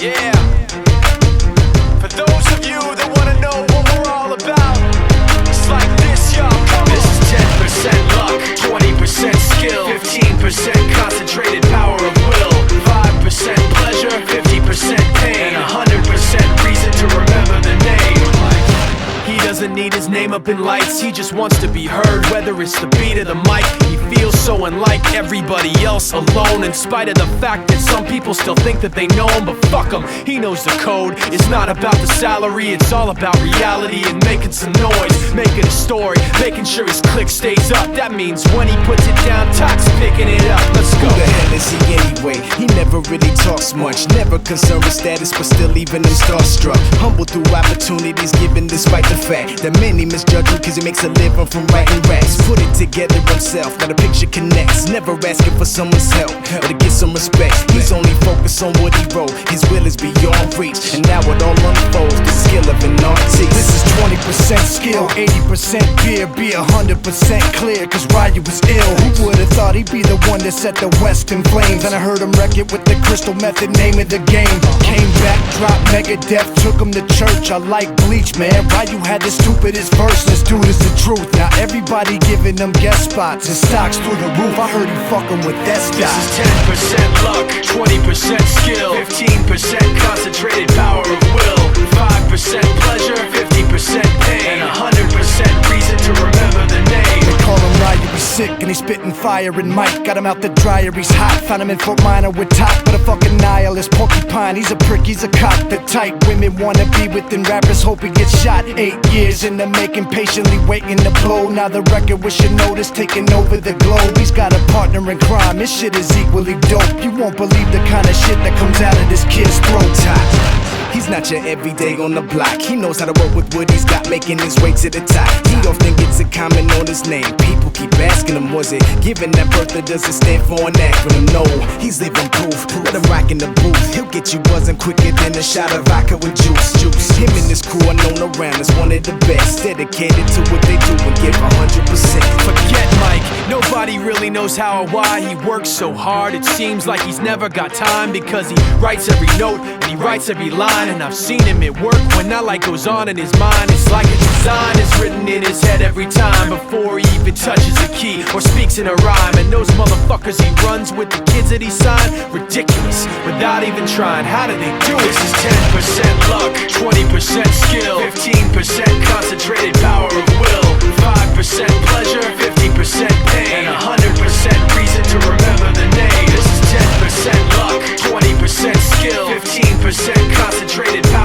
Yeah. For those of you that wanna know what we're all about, it's like this, y'all. Come on. This is 10% luck, 20% skill, 15% concentrated power of will, 5% pleasure, 50% pain, and 100% reason to remember the name. He doesn't need his name up in lights, he just wants to be heard, whether it's the beat of the mic. He feels so unlike everybody else, alone, in spite of the fact that some people still think that they know him. But fuck him, he knows the code. It's not about the salary, it's all about reality and making some noise, making a story, making sure his click stays up. That means when he puts it down, Toc's picking it up. Let's go. Who the hell is he anyway? He never really talks much, never concerned with status, but still leaving him starstruck. Humble through opportunities given despite the fact that many misjudge him cause he makes a living from writing raps. Put it together himself, now the picture connects. Never asking for someone's help or to get some respect. He's only focused on what he wrote, his will is beyond reach, and now it all unfolds, the skill of an artist. This is 20% skill, 80% beer, be 100% clear, cause Ryu was ill. Who would've thought he'd be the one that set the West in flames? And I heard him wreck it with the Crystal Method, name of the game. Came back, dropped Megadeth, took him to church. I like Bleach, man. Ryu had the stupidest verse, this dude is the truth. Now everybody giving them guest spots and stocks through the roof. I heard he fucking with that stock. This is 10% luck, 20% skill, 15% concentrated power of will, 5% pleasure, 50% pain, and 100% reason to remember the name. They call him Ryu, he's sick and he's spitting fire and Mike got him out the dryer, he's hot. Found him in Fort Minor with Top, but a fucking nihilist porcupine. He's a prick, he's a cock, the type women wanna be with, and rappers hope he gets shot. 8 years in the making, patiently waiting to blow. Now the record with your notice taking over the globe. He's got a partner in crime, this shit is equally dope. You won't believe the kind of shit that comes out of this kid's throat. He's not your everyday on the block. He knows how to work with what he's got, making his way to the top. He often gets a comment on his name. People keep asking him, was it given that birth, or does it stand for an acronym? No, he's living proof. Let him rock in the booth. He'll get you buzzing quicker than a shot of vodka with juice. Him and his crew are known around as one of the best, dedicated to what they do and give 100%. Forget Mike, nobody really knows how or why he works so hard. It seems like he's never got time, because he writes every note and he writes every line. And I've seen him at work when that light goes on in his mind. It's like a design is written in his head every time, before he even touches a key or speaks in a rhyme. And those motherfuckers he runs with, the kids that he signed, ridiculous, without even trying. How do they do it? This is 10% luck, 20% skill, 15% concentrated power of will, 5% pleasure, 50% pain, and 100% reason to remember the name. This is 10% luck, 20% skill, 15% concentrated power